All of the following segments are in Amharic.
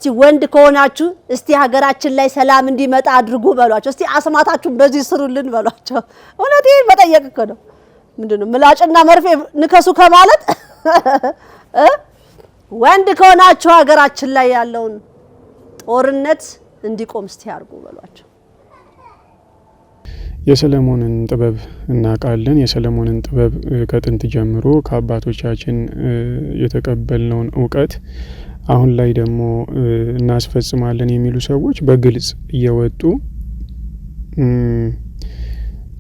እስቲ ወንድ ከሆናችሁ እስቲ ሀገራችን ላይ ሰላም እንዲመጣ አድርጉ በሏቸው። እስቲ አስማታችሁን በዚህ ስሩልን በሏቸው። እውነቴን መጠየቅ እኮ ነው። ምንድነው ምላጭና መርፌ ንከሱ ከማለት ወንድ ከሆናችሁ ሀገራችን ላይ ያለውን ጦርነት እንዲቆም እስቲ አድርጉ በሏቸው። የሰለሞንን ጥበብ እናውቃለን። የሰለሞንን ጥበብ ከጥንት ጀምሮ ከአባቶቻችን የተቀበልነውን እውቀት አሁን ላይ ደግሞ እናስፈጽማለን የሚሉ ሰዎች በግልጽ እየወጡ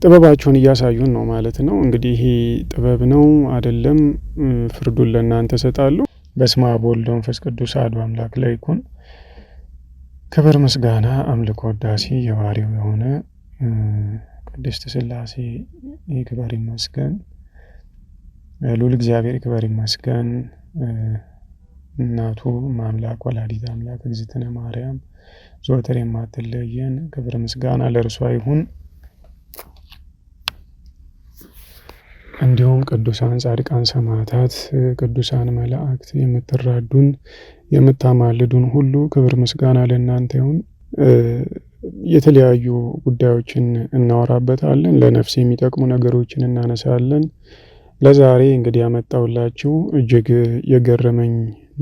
ጥበባቸውን እያሳዩን ነው ማለት ነው። እንግዲህ ይሄ ጥበብ ነው አይደለም ፍርዱን ለእናንተ እሰጣለሁ። በስመ አብ ወወልድ ወመንፈስ ቅዱስ አሐዱ አምላክ ላይ ይኩን። ክብር ምስጋና አምልኮ ውዳሴ የባህሪው የሆነ ቅድስት ሥላሴ ይክበር ይመስገን። ልዑል እግዚአብሔር ይክበር ይመስገን። እናቱ ማምላክ ወላዲተ አምላክ እግዝእትነ ማርያም ዘወትር የማትለየን ክብር ምስጋና ለእርሷ ይሁን። እንዲሁም ቅዱሳን ጻድቃን ሰማዕታት፣ ቅዱሳን መላእክት የምትራዱን የምታማልዱን ሁሉ ክብር ምስጋና ለእናንተ ይሁን። የተለያዩ ጉዳዮችን እናወራበታለን። ለነፍስ የሚጠቅሙ ነገሮችን እናነሳለን። ለዛሬ እንግዲህ ያመጣውላችሁ እጅግ የገረመኝ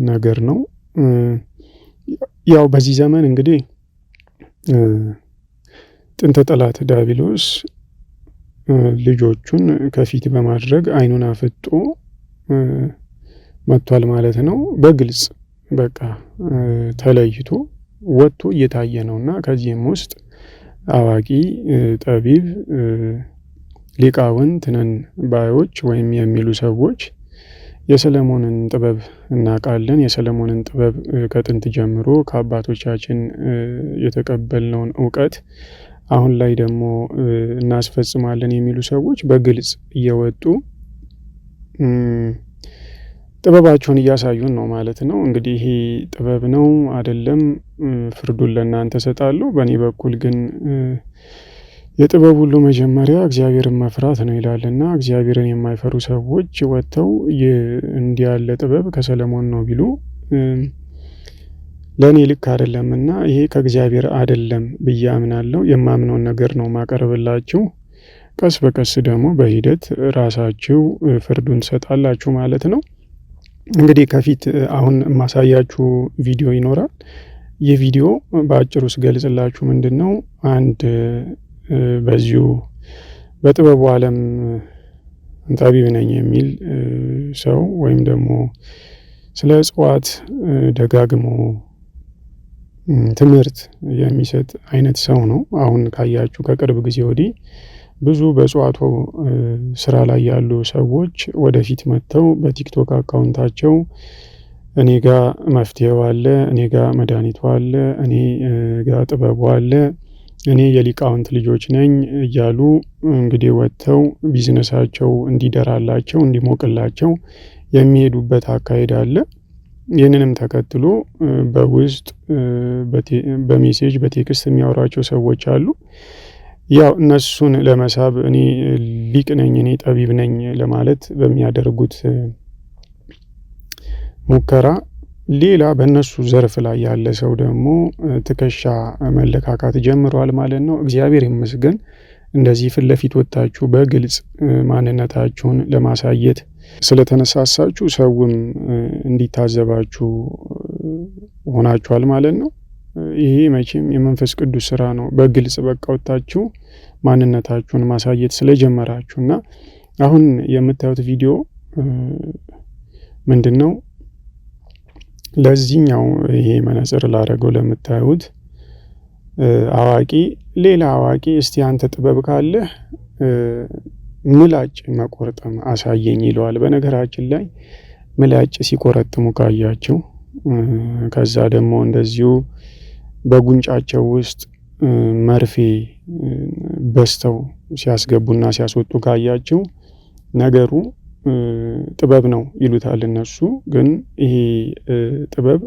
ነገር ነው። ያው በዚህ ዘመን እንግዲህ ጥንተ ጠላት ዲያብሎስ ልጆቹን ከፊት በማድረግ ዓይኑን አፍጦ መጥቷል ማለት ነው። በግልጽ በቃ ተለይቶ ወጥቶ እየታየ ነውና ከዚህም ውስጥ አዋቂ ጠቢብ ሊቃውንት ነን ባዮች ወይም የሚሉ ሰዎች የሰለሞንን ጥበብ እናውቃለን። የሰለሞንን ጥበብ ከጥንት ጀምሮ ከአባቶቻችን የተቀበልነውን እውቀት አሁን ላይ ደግሞ እናስፈጽማለን የሚሉ ሰዎች በግልጽ እየወጡ ጥበባቸውን እያሳዩን ነው ማለት ነው። እንግዲህ ይሄ ጥበብ ነው አይደለም ፍርዱን ለእናንተ እሰጣለሁ። በእኔ በኩል ግን የጥበብ ሁሉ መጀመሪያ እግዚአብሔርን መፍራት ነው ይላልና እግዚአብሔርን የማይፈሩ ሰዎች ወጥተው እንዲህ ያለ ጥበብ ከሰለሞን ነው ቢሉ ለእኔ ልክ አይደለምና ይሄ ከእግዚአብሔር አይደለም ብዬ አምናለሁ። የማምነውን ነገር ነው ማቀርብላችሁ። ቀስ በቀስ ደግሞ በሂደት ራሳችሁ ፍርዱን ትሰጣላችሁ ማለት ነው። እንግዲህ ከፊት አሁን የማሳያችሁ ቪዲዮ ይኖራል። ይህ ቪዲዮ በአጭሩ ስገልጽላችሁ ምንድን ነው አንድ በዚሁ በጥበቡ ዓለም ጠቢብ ነኝ የሚል ሰው ወይም ደግሞ ስለ እጽዋት ደጋግሞ ትምህርት የሚሰጥ አይነት ሰው ነው። አሁን ካያችሁ ከቅርብ ጊዜ ወዲህ ብዙ በእጽዋቱ ስራ ላይ ያሉ ሰዎች ወደፊት መጥተው በቲክቶክ አካውንታቸው እኔ ጋር መፍትሄው አለ፣ እኔ ጋር መድኃኒቱ አለ፣ እኔ ጋር ጥበቡ አለ፣ እኔ የሊቃውንት ልጆች ነኝ እያሉ እንግዲህ ወጥተው ቢዝነሳቸው እንዲደራላቸው እንዲሞቅላቸው የሚሄዱበት አካሄድ አለ። ይህንንም ተከትሎ በውስጥ በሜሴጅ በቴክስት የሚያወሯቸው ሰዎች አሉ። ያው እነሱን ለመሳብ እኔ ሊቅ ነኝ እኔ ጠቢብ ነኝ ለማለት በሚያደርጉት ሙከራ ሌላ በእነሱ ዘርፍ ላይ ያለ ሰው ደግሞ ትከሻ መለካካት ጀምሯል ማለት ነው። እግዚአብሔር ይመስገን እንደዚህ ፊት ለፊት ወጣችሁ በግልጽ ማንነታችሁን ለማሳየት ስለተነሳሳችሁ ሰውም እንዲታዘባችሁ ሆናችኋል ማለት ነው። ይሄ መቼም የመንፈስ ቅዱስ ስራ ነው። በግልጽ በቃ ወጣችሁ ማንነታችሁን ማሳየት ስለጀመራችሁና አሁን የምታዩት ቪዲዮ ምንድነው? ለዚህኛው ይሄ መነጽር ላደረገው ለምታዩት አዋቂ ሌላ አዋቂ እስቲ አንተ ጥበብ ካለህ ምላጭ መቆርጠም አሳየኝ ይለዋል። በነገራችን ላይ ምላጭ ሲቆረጥሙ ካያችሁ ከዛ ደግሞ እንደዚሁ በጉንጫቸው ውስጥ መርፌ በስተው ሲያስገቡና ሲያስወጡ ካያችሁ ነገሩ ጥበብ ነው ይሉታል እነሱ። ግን ይሄ ጥበብ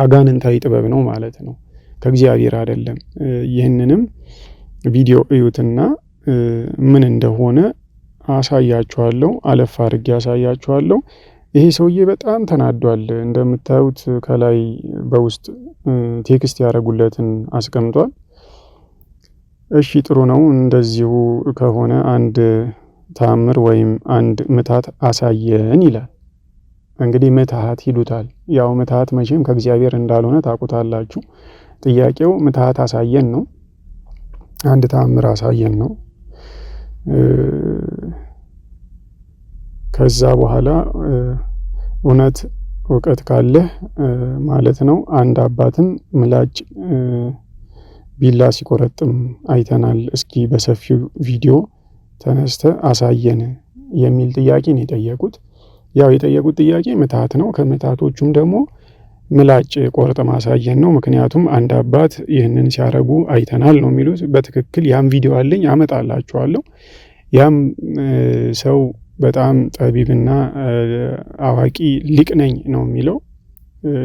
አጋንንታዊ ጥበብ ነው ማለት ነው፣ ከእግዚአብሔር አይደለም። ይህንንም ቪዲዮ እዩትና ምን እንደሆነ አሳያችኋለሁ። አለፍ አድርጌ አሳያችኋለሁ። ይሄ ሰውዬ በጣም ተናዷል። እንደምታዩት ከላይ በውስጥ ቴክስት ያደረጉለትን አስቀምጧል። እሺ ጥሩ ነው። እንደዚሁ ከሆነ አንድ ተአምር ወይም አንድ ምታት አሳየን ይላል። እንግዲህ ምትሃት ይሉታል። ያው ምትሃት መቼም ከእግዚአብሔር እንዳልሆነ ታውቁታላችሁ። ጥያቄው ምትሃት አሳየን ነው፣ አንድ ተአምር አሳየን ነው። ከዛ በኋላ እውነት እውቀት ካለህ ማለት ነው። አንድ አባትም ምላጭ ቢላ ሲቆረጥም አይተናል። እስኪ በሰፊው ቪዲዮ ተነስተ አሳየን የሚል ጥያቄ ነው የጠየቁት። ያው የጠየቁት ጥያቄ ምትሃት ነው። ከምትሃቶቹም ደግሞ ምላጭ ቆርጥ ማሳየን ነው። ምክንያቱም አንድ አባት ይህንን ሲያረጉ አይተናል ነው የሚሉት። በትክክል ያም ቪዲዮ አለኝ፣ አመጣላችኋለሁ። ያም ሰው በጣም ጠቢብና አዋቂ ሊቅ ነኝ ነው የሚለው።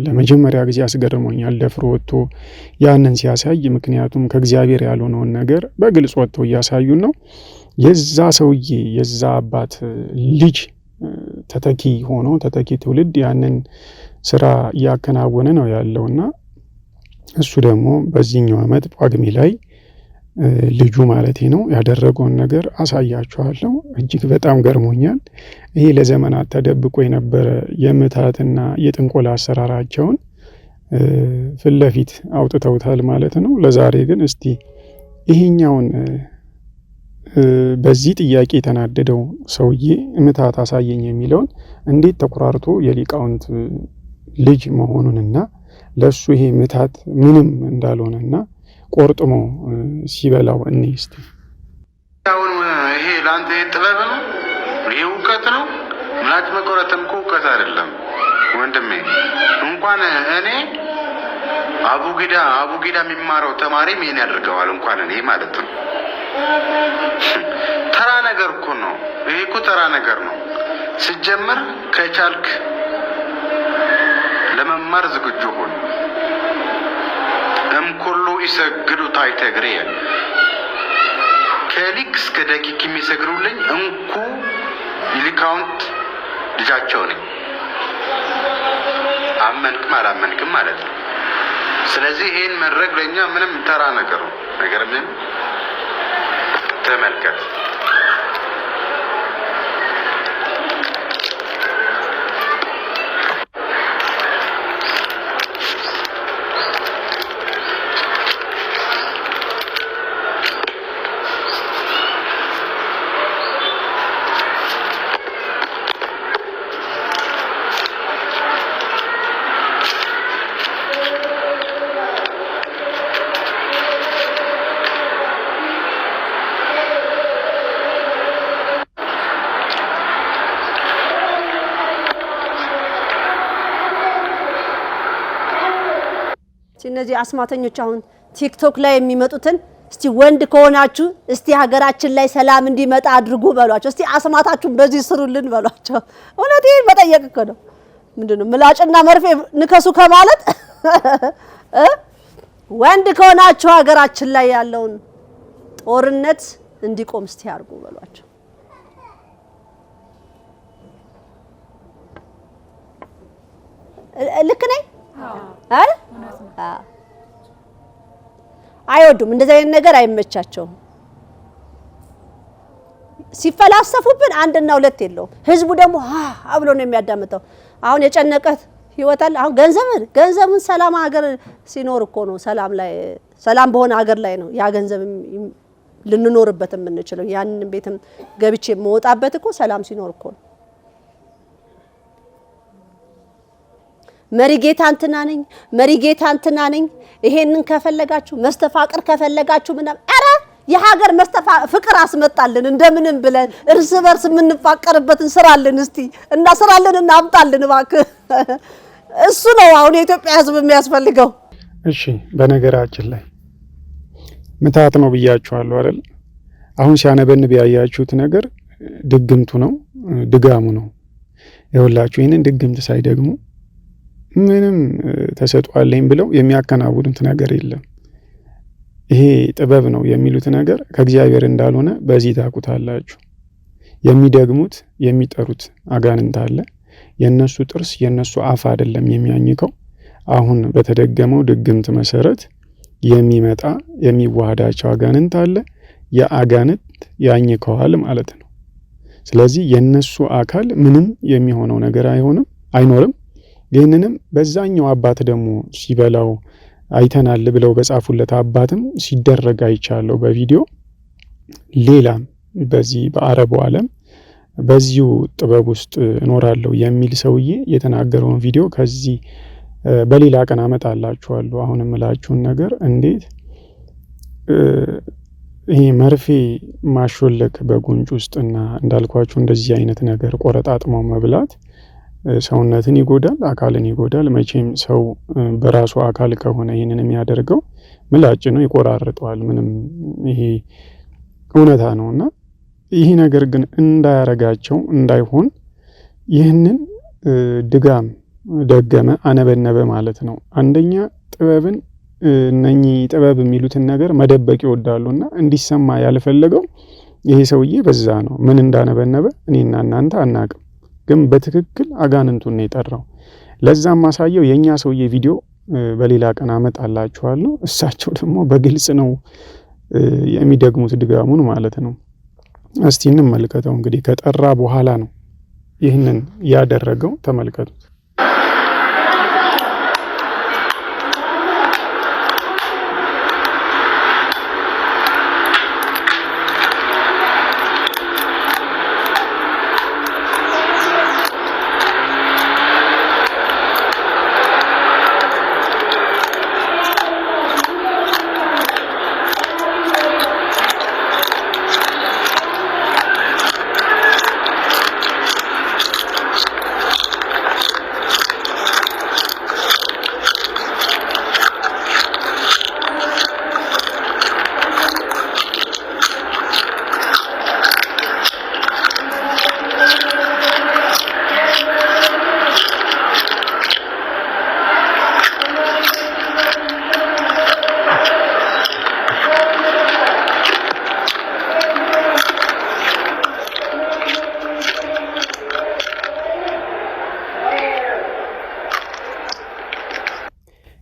ለመጀመሪያ ጊዜ አስገርሞኛል ደፍሮ ወጥቶ ያንን ሲያሳይ። ምክንያቱም ከእግዚአብሔር ያልሆነውን ነገር በግልጽ ወጥቶ እያሳዩን ነው። የዛ ሰውዬ የዛ አባት ልጅ ተተኪ ሆኖ ተተኪ ትውልድ ያንን ስራ እያከናወነ ነው ያለውና እሱ ደግሞ በዚህኛው ዓመት ጳጉሜ ላይ ልጁ ማለቴ ነው ያደረገውን ነገር አሳያችኋለሁ። እጅግ በጣም ገርሞኛል። ይሄ ለዘመናት ተደብቆ የነበረ የምትሃትና የጥንቆላ አሰራራቸውን ፊት ለፊት አውጥተውታል ማለት ነው። ለዛሬ ግን እስቲ ይሄኛውን በዚህ ጥያቄ የተናደደው ሰውዬ ምትሃት አሳየኝ የሚለውን እንዴት ተቆራርቶ የሊቃውንት ልጅ መሆኑንና ለሱ ይሄ ምትሃት ምንም እንዳልሆነና ቆርጥሞ ሲበላው እኔ እስቲ አሁን ይሄ ላንተ ጥበብ ነው፣ ይሄ እውቀት ነው። ምላጭ መቆረጥም እኮ እውቀት አይደለም ወንድሜ። እንኳን እኔ አቡጊዳ የሚማረው ተማሪም ይሄን ያደርገዋል፣ እንኳን እኔ ማለት ነው። ተራ ነገር እኮ ነው ይሄ እኮ ተራ ነገር ነው። ሲጀምር ከቻልክ ለመማር ዝግጁ ሁን። እምኩሉ ይሰግዱ ታሕተ እግርየ፣ ከሊቅ እስከ ደቂቅ የሚሰግዱልኝ እንኩ ሊቃውንት ልጃቸው ነኝ። አመንክም አላመንክም ማለት ነው። ስለዚህ ይሄን መድረግ ለእኛ ምንም ተራ ነገር ነው። ነገር ምን ተመልከት። እነዚህ አስማተኞች አሁን ቲክቶክ ላይ የሚመጡትን እስቲ ወንድ ከሆናችሁ እስቲ ሀገራችን ላይ ሰላም እንዲመጣ አድርጉ በሏቸው። እስቲ አስማታችሁን በዚህ ስሩልን በሏቸው። እውነቴን መጠየቅ እኮ ነው። ምንድነው ምላጭና መርፌ ንከሱ ከማለት ወንድ ከሆናችሁ ሀገራችን ላይ ያለውን ጦርነት እንዲቆም እስቲ አድርጉ በሏቸው። ልክ ነኝ አይደል? አይወዱም። እንደዚህ አይነት ነገር አይመቻቸውም። ሲፈላሰፉብን አንድና ሁለት የለውም። ህዝቡ ደግሞ አብሎ ነው የሚያዳምጠው። አሁን የጨነቀት ህይወት አለ። አሁን ገንዘብን ሰላም ሀገር ሲኖር እኮ ነው ሰላም በሆነ ሀገር ላይ ነው ያ ገንዘብ ልንኖርበት የምንችለው። ያንን ቤትም ገብቼ የምወጣበት እኮ ሰላም ሲኖር እኮ ነው። መሪጌታ እንትና ነኝ ይሄንን ከፈለጋችሁ መስተፋቅር ከፈለጋችሁ ምናምን አረ የሀገር ፍቅር አስመጣልን እንደምንም ብለን እርስ በርስ የምንፋቀርበትን ስራልን እስቲ እና ስራልን እናምጣልን እባክህ። እሱ ነው አሁን የኢትዮጵያ ህዝብ የሚያስፈልገው። እሺ በነገራችን ላይ ምትሃት ነው ብያችኋለሁ አይደል? አሁን ሲያነበንብ ያያችሁት ነገር ድግምቱ ነው፣ ድጋሙ ነው። ይኸውላችሁ ይሄንን ድግምት ሳይደግሙ ምንም ተሰጥቷለኝ ብለው የሚያከናውኑት ነገር የለም። ይሄ ጥበብ ነው የሚሉት ነገር ከእግዚአብሔር እንዳልሆነ በዚህ ታውቁታላችሁ። የሚደግሙት የሚጠሩት አጋንንት አለ። የነሱ ጥርስ የነሱ አፍ አይደለም የሚያኝከው። አሁን በተደገመው ድግምት መሰረት የሚመጣ የሚዋሃዳቸው አጋንንት አለ። የአጋንንት ያኝከዋል ማለት ነው። ስለዚህ የነሱ አካል ምንም የሚሆነው ነገር አይኖርም። ይህንንም በዛኛው አባት ደግሞ ሲበላው አይተናል ብለው በጻፉለት አባትም ሲደረግ አይቻለሁ በቪዲዮ። ሌላም በዚህ በአረቡ ዓለም በዚሁ ጥበብ ውስጥ እኖራለሁ የሚል ሰውዬ የተናገረውን ቪዲዮ ከዚህ በሌላ ቀን አመጣላችኋለሁ። አሁን የምላችሁን ነገር እንዴት ይሄ መርፌ ማሾለክ በጉንጭ ውስጥና እንዳልኳችሁ እንደዚህ አይነት ነገር ቆረጣጥሞ መብላት ሰውነትን ይጎዳል፣ አካልን ይጎዳል። መቼም ሰው በራሱ አካል ከሆነ ይህንን የሚያደርገው ምላጭ ነው፣ ይቆራርጠዋል። ምንም ይሄ እውነታ ነውና ይህ ነገር ግን እንዳያረጋቸው እንዳይሆን ይህንን ድጋም ደገመ፣ አነበነበ ማለት ነው። አንደኛ ጥበብን እነኚህ ጥበብ የሚሉትን ነገር መደበቅ ይወዳሉና እንዲሰማ ያልፈለገው ይሄ ሰውዬ በዛ ነው። ምን እንዳነበነበ እኔና እናንተ አናቅም፣ ግን በትክክል አጋንንቱን ነው የጠራው። ለዛም ማሳየው የኛ ሰውዬ ቪዲዮ በሌላ ቀን አመጣላችኋለሁ። እሳቸው ደግሞ በግልጽ ነው የሚደግሙት ድጋሙን ማለት ነው። እስቲ እንመልከተው። እንግዲህ ከጠራ በኋላ ነው ይህንን ያደረገው። ተመልከቱት።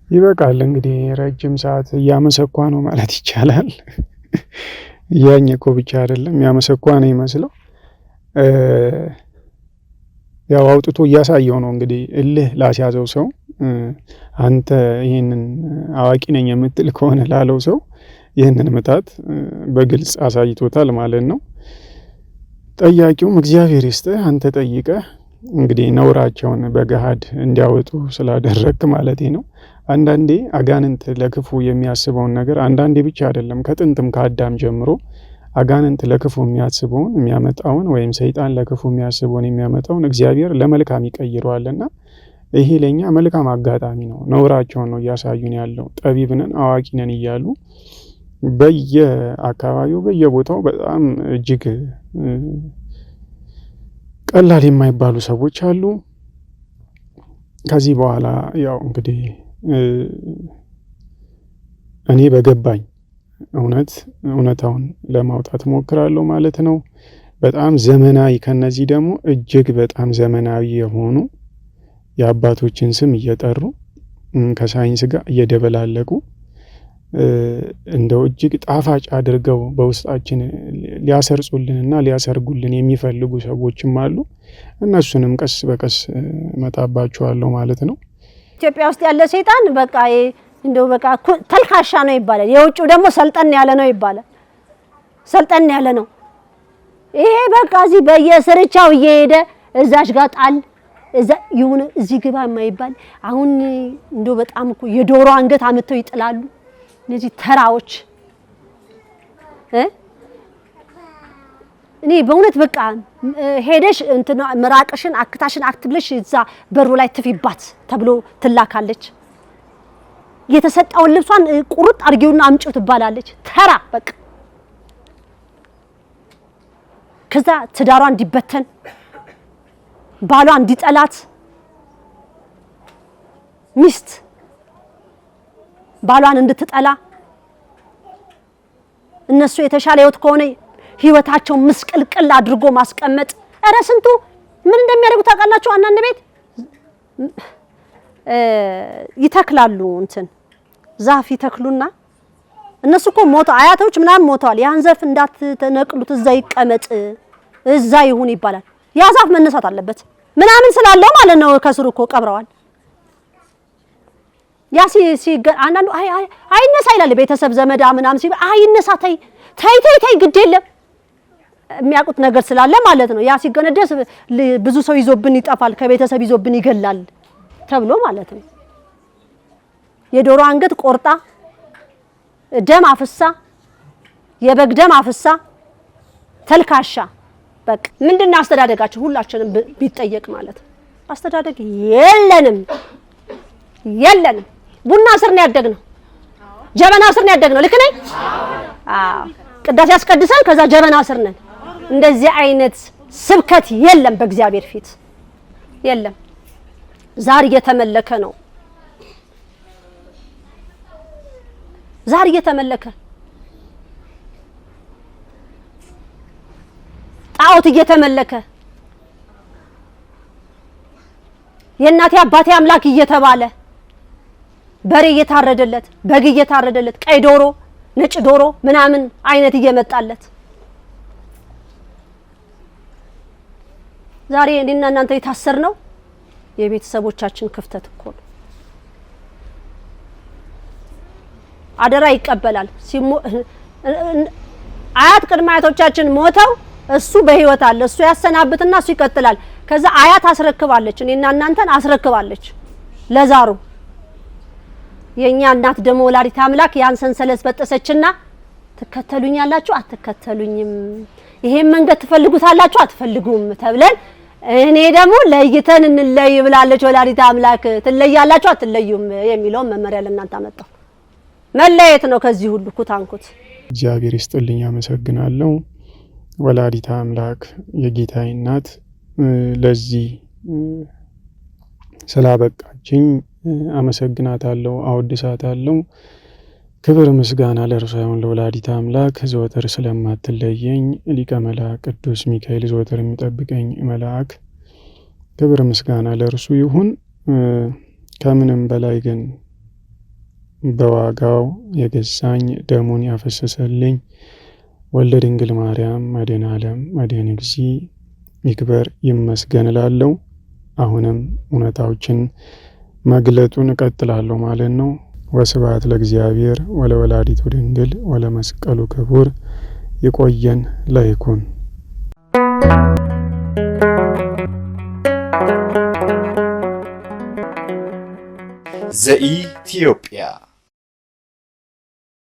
ይበቃል እንግዲህ ረጅም ሰዓት እያመሰኳ ነው ማለት ይቻላል። እያኘኮ ብቻ አይደለም ያመሰኳ ነው ይመስለው። ያው አውጥቶ እያሳየው ነው እንግዲህ እልህ ላስያዘው ሰው አንተ ይህንን አዋቂ ነኝ የምትል ከሆነ ላለው ሰው ይህንን ምታት በግልጽ አሳይቶታል ማለት ነው። ጠያቂውም እግዚአብሔር ይስጥህ አንተ ጠይቀህ እንግዲህ ነውራቸውን በገሃድ እንዲያወጡ ስላደረግክ ማለት ነው። አንዳንዴ አጋንንት ለክፉ የሚያስበውን ነገር አንዳንዴ ብቻ አይደለም ከጥንትም ከአዳም ጀምሮ አጋንንት ለክፉ የሚያስበውን የሚያመጣውን ወይም ሰይጣን ለክፉ የሚያስበውን የሚያመጣውን እግዚአብሔር ለመልካም ይቀይረዋልና ይሄ ለኛ መልካም አጋጣሚ ነው። ነውራቸውን ነው እያሳዩን ያለው። ጠቢብ ነን አዋቂ ነን እያሉ በየአካባቢው በየቦታው በጣም እጅግ ቀላል የማይባሉ ሰዎች አሉ። ከዚህ በኋላ ያው እንግዲህ እኔ በገባኝ እውነታውን ለማውጣት ሞክራለሁ ማለት ነው። በጣም ዘመናዊ ከነዚህ ደግሞ እጅግ በጣም ዘመናዊ የሆኑ የአባቶችን ስም እየጠሩ ከሳይንስ ጋር እየደበላለቁ እንደው እጅግ ጣፋጭ አድርገው በውስጣችን ሊያሰርጹልንና ሊያሰርጉልን የሚፈልጉ ሰዎችም አሉ። እነሱንም ቀስ በቀስ መጣባቸዋለሁ ማለት ነው። ኢትዮጵያ ውስጥ ያለ ሰይጣን በቃ እንደው በቃ ተልካሻ ነው ይባላል። የውጭው ደግሞ ሰልጠን ያለ ነው ይባላል። ሰልጠን ያለ ነው ይሄ በቃ እዚህ በየስርቻው እየሄደ እዛች ጋር ጣል እዛ ይሁን እዚህ ግባ የማይባል አሁን እንደው በጣም እኮ የዶሮ አንገት አመተው ይጥላሉ እነዚህ ተራዎች። እኔ በእውነት በቃ ሄደሽ እንትና ምራቅሽን አክታሽን አክትብለሽ እዛ በሩ ላይ ትፊባት ተብሎ ትላካለች። የተሰጣውን ልብሷን ቁርጥ አርጊውና አምጪው ትባላለች። ተራ በቃ ከዛ ትዳሯ እንዲበተን ባሏ እንዲጠላት ሚስት ባሏን እንድትጠላ እነሱ የተሻለ ህይወት ከሆነ ህይወታቸው ምስቅልቅል አድርጎ ማስቀመጥ። እረ ስንቱ ምን እንደሚያደርጉ ታውቃላችሁ? አንዳንድ ቤት ይተክላሉ እንትን ዛፍ ይተክሉና እነሱ እኮ ሞቶ አያቶች ምናምን ሞተዋል ያን ዛፍ እንዳትነቅሉት እዛ ይቀመጥ እዛ ይሁን ይባላል ያ ዛፍ መነሳት አለበት ምናምን ስላለው ማለት ነው ከስሩ እኮ ቀብረዋል ያ አንዳንዱ አይነሳ ይላል ቤተሰብ ዘመዳ ምናምን ሲል አይነሳ ተይ ግድ የለም የሚያውቁት ነገር ስላለ ማለት ነው ያ ሲገነደስ ብዙ ሰው ይዞብን ይጠፋል ከቤተሰብ ይዞብን ይገላል ተብሎ ማለት ነው የዶሮ አንገት ቆርጣ ደም አፍሳ የበግ ደም አፍሳ ተልካሻ በቃ ምንድነው አስተዳደጋችን ሁላችንም ቢጠየቅ ማለት አስተዳደግ የለንም ቡና ስር ነው ያደግነው ጀበና ስር ነው ያደግነው ልክ ነኝ ቅዳሴ ያስቀድሰን ከዛ ጀበና ስር ነን እንደዚህ አይነት ስብከት የለም በእግዚአብሔር ፊት የለም ዛር እየተመለከ ነው ዛር እየተመለከ ጣዖት እየተመለከ የእናቴ አባቴ አምላክ እየተባለ በሬ እየታረደለት በግ እየታረደለት ቀይ ዶሮ ነጭ ዶሮ ምናምን አይነት እየመጣለት ዛሬ እኔና እናንተ የታሰርነው የቤተሰቦቻችን ክፍተት እኮ ነው አደራ ይቀበላል አያት ቅድመ አያቶቻችን ሞተው እሱ በህይወት አለ እሱ ያሰናብትና እሱ ይቀጥላል ከዛ አያት አስረክባለች እኔና እናንተን አስረክባለች ለዛሩ የኛ እናት ደሞ ወላዲተ አምላክ ያን ሰንሰለት በጠሰችና ተከተሉኛላችሁ አትከተሉኝም ይሄን መንገድ ትፈልጉታላችሁ አትፈልጉም ተብለን እኔ ደግሞ ለይተን እንለይ ብላለች ወላዲተ አምላክ ትለያላችሁ አትለዩም የሚለው መመሪያ ለእናንተ አመጣው መለየት ነው ከዚህ ሁሉ ኩታንኩት እግዚአብሔር ይስጥልኝ አመሰግናለሁ ወላዲተ አምላክ የጌታዬ እናት ለዚህ ስላበቃችኝ አመሰግናታለሁ አወድሳታለሁ ክብር ምስጋና ለእርሷ ይሁን ለወላዲተ አምላክ ዘወትር ስለማትለየኝ ሊቀ መላእክት ቅዱስ ሚካኤል ዘወትር የሚጠብቀኝ መልአክ ክብር ምስጋና ለእርሱ ይሁን ከምንም በላይ ግን በዋጋው የገዛኝ ደሙን ያፈሰሰልኝ ወልደ ድንግል ማርያም መድኃኔ ዓለም መድኃኔ እግዚእ ይክበር ይመስገን እላለሁ አሁንም እውነታዎችን መግለጡን እቀጥላለሁ ማለት ነው ወስብሐት ለእግዚአብሔር ወለወላዲቱ ድንግል ወለመስቀሉ ክቡር ይቆየን ለይኩን ዘኢትዮጵያ